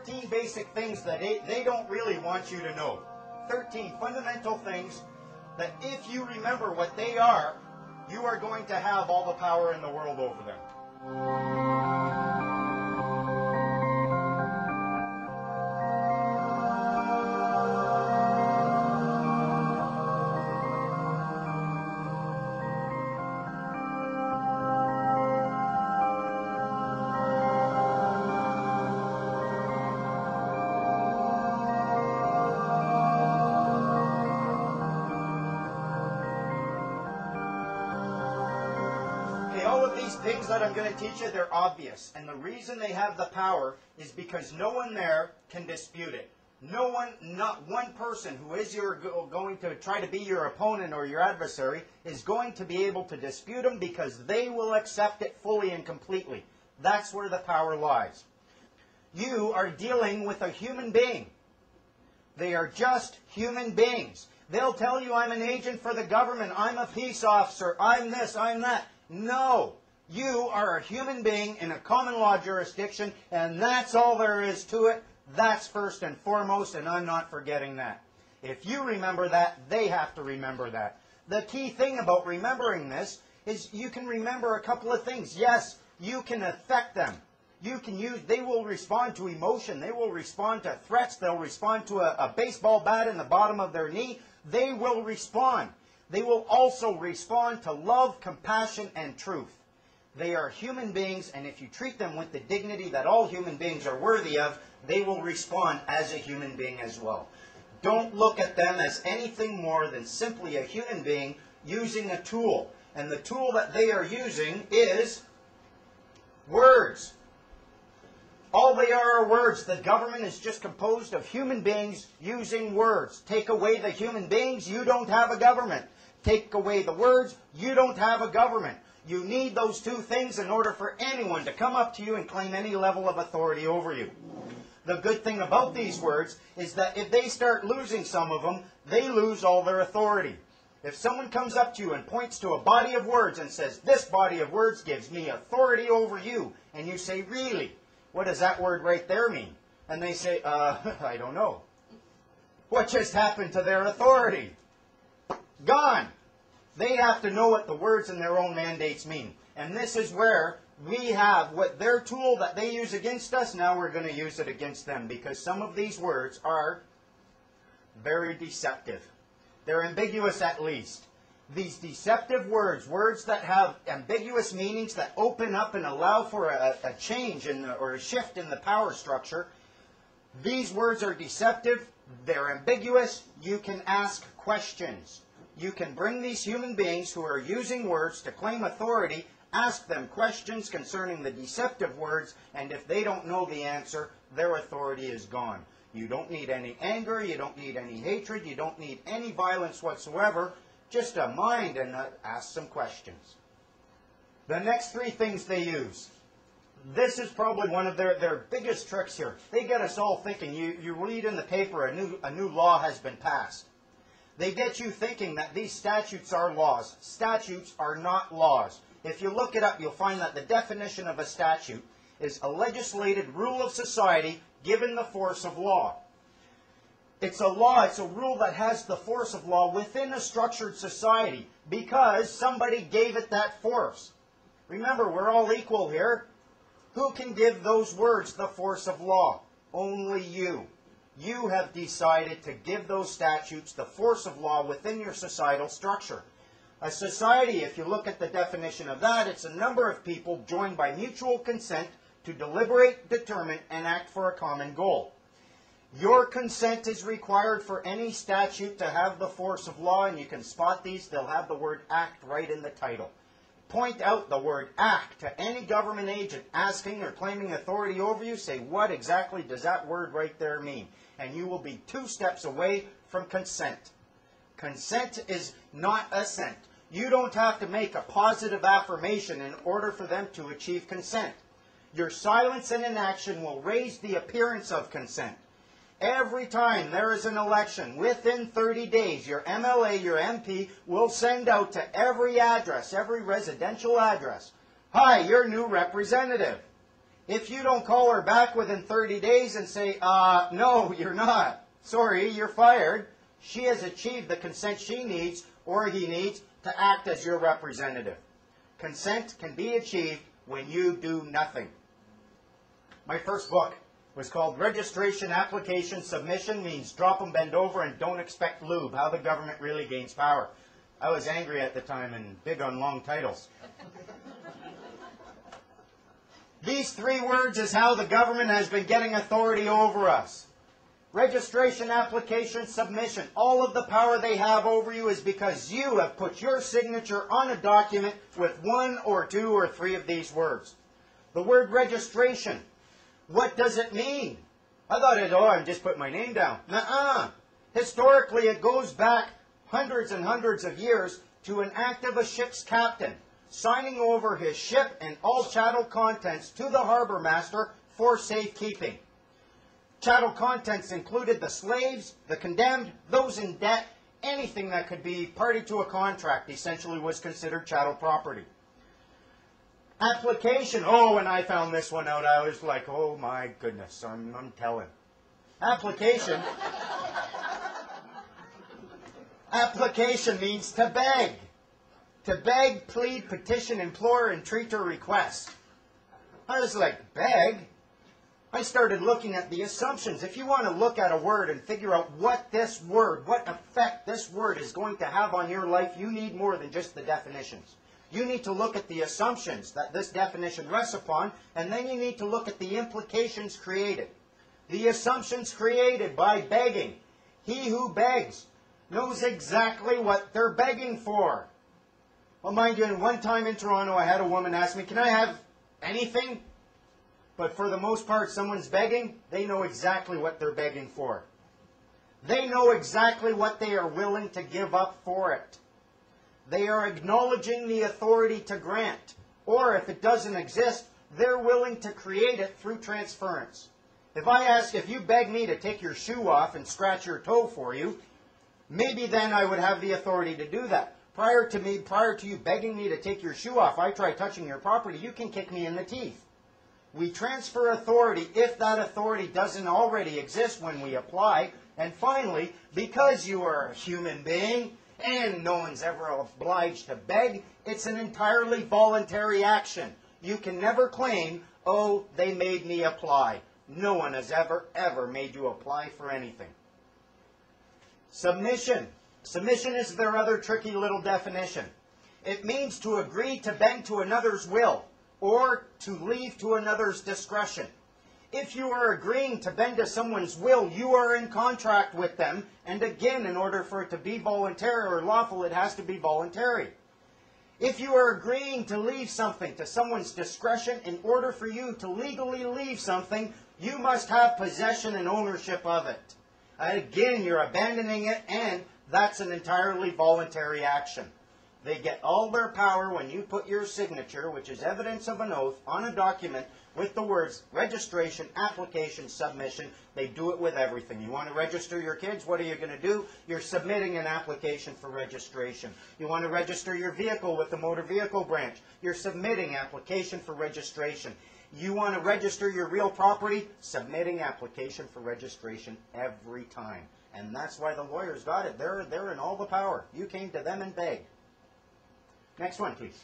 13 basic things that they don't really want you to know. 13 fundamental things that if you remember what they are, you are going to have all the power in the world over them. All of these things that I'm going to teach you, they're obvious. And the reason they have the power is because no one there can dispute it. No one, not one person who is going to try to be your opponent or your adversary is going to be able to dispute them because they will accept it fully and completely. That's where the power lies. You are dealing with a human being. They are just human beings. They'll tell you, I'm an agent for the government, I'm a peace officer, I'm this, I'm that. No, you are a human being in a common law jurisdiction, and that's all there is to it. That's first and foremost, and I'm not forgetting that. If you remember that, they have to remember that. The key thing about remembering this is you can remember a couple of things. Yes, you can affect them. They will respond to emotion. They will respond to threats. They'll respond to a baseball bat in the bottom of their knee. They will respond. They will also respond to love, compassion, and truth. They are human beings, and if you treat them with the dignity that all human beings are worthy of, they will respond as a human being as well. Don't look at them as anything more than simply a human being using a tool. And the tool that they are using is words. All they are words. The government is just composed of human beings using words. Take away the human beings, you don't have a government. Take away the words, you don't have a government. You need those two things in order for anyone to come up to you and claim any level of authority over you. The good thing about these words is that if they start losing some of them, they lose all their authority. If someone comes up to you and points to a body of words and says, this body of words gives me authority over you, and you say, really? What does that word right there mean? And they say, I don't know. What just happened to their authority? Gone. They have to know what the words in their own mandates mean. And this is where we have what their tool that they use against us, now we're going to use it against them. Because some of these words are very deceptive. They're ambiguous at least. These deceptive words, words that have ambiguous meanings that open up and allow for a change or a shift in the power structure, these words are deceptive, they're ambiguous, you can ask questions. You can bring these human beings who are using words to claim authority, ask them questions concerning the deceptive words, and if they don't know the answer, their authority is gone. You don't need any anger, you don't need any hatred, you don't need any violence whatsoever, just a mind and ask some questions. The next three things they use. This is probably one of their biggest tricks here. They get us all thinking, you read in the paper a new law has been passed. They get you thinking that these statutes are laws. Statutes are not laws. If you look it up, you'll find that the definition of a statute is a legislated rule of society given the force of law. It's a law, it's a rule that has the force of law within a structured society because somebody gave it that force. Remember, we're all equal here. Who can give those words the force of law? Only you. You have decided to give those statutes the force of law within your societal structure. A society, if you look at the definition of that, it's a number of people joined by mutual consent to deliberate, determine, and act for a common goal. Your consent is required for any statute to have the force of law, and you can spot these. They'll have the word act right in the title. Point out the word act to any government agent asking or claiming authority over you. Say, what exactly does that word right there mean? And you will be 2 steps away from consent. Consent is not assent. You don't have to make a positive affirmation in order for them to achieve consent. Your silence and inaction will raise the appearance of consent. Every time there is an election, within 30 days, your MLA, your MP, will send out to every address, every residential address, "Hi, your new representative." If you don't call her back within 30 days and say, no, you're not. Sorry, you're fired, she has achieved the consent she needs or he needs to act as your representative. Consent can be achieved when you do nothing. My first book was called Registration Application Submission Means Drop 'em, Bend Over, and Don't Expect Lube, How the Government Really Gains Power. I was angry at the time and big on long titles. These 3 words is how the government has been getting authority over us. Registration, application, submission. All of the power they have over you is because you have put your signature on a document with 1 or 2 or 3 of these words. The word registration. What does it mean? I thought I'm just putting my name down. Nuh-uh. Historically, it goes back hundreds and hundreds of years to an act of a ship's captain signing over his ship and all chattel contents to the harbor master for safekeeping. Chattel contents included the slaves, the condemned, those in debt, anything that could be party to a contract essentially was considered chattel property. Application. Oh, when I found this one out, I was like, oh my goodness, I'm telling. Application. Application means to beg. To beg, plead, petition, implore, entreat, or request. I was like, beg? I started looking at the assumptions. If you want to look at a word and figure out what this word, what effect this word is going to have on your life, you need more than just the definitions. You need to look at the assumptions that this definition rests upon, and then you need to look at the implications created. The assumptions created by begging. He who begs knows exactly what they're begging for. Well, mind you, one time in Toronto, I had a woman ask me, can I have anything? But for the most part, someone's begging, they know exactly what they're begging for. They know exactly what they are willing to give up for it. They are acknowledging the authority to grant. Or if it doesn't exist, they're willing to create it through transference. If you beg me to take your shoe off and scratch your toe for you, maybe then I would have the authority to do that. Prior to you begging me to take your shoe off, I try touching your property, you can kick me in the teeth. We transfer authority if that authority doesn't already exist when we apply. And finally, because you are a human being and no one's ever obliged to beg, it's an entirely voluntary action. You can never claim, oh, they made me apply. No one has ever made you apply for anything. Submission. Submission is their other tricky little definition. It means to agree to bend to another's will or to leave to another's discretion. If you are agreeing to bend to someone's will, you are in contract with them. And again, in order for it to be voluntary or lawful, it has to be voluntary. If you are agreeing to leave something to someone's discretion, in order for you to legally leave something, you must have possession and ownership of it. Again, you're abandoning it, and that's an entirely voluntary action. They get all their power when you put your signature, which is evidence of an oath, on a document with the words registration, application, submission. They do it with everything. You want to register your kids? What are you going to do? You're submitting an application for registration. You want to register your vehicle with the motor vehicle branch? You're submitting application for registration. You want to register your real property? Submitting application for registration every time. And that's why the lawyers got it. They're in all the power. You came to them and begged. Next one, please.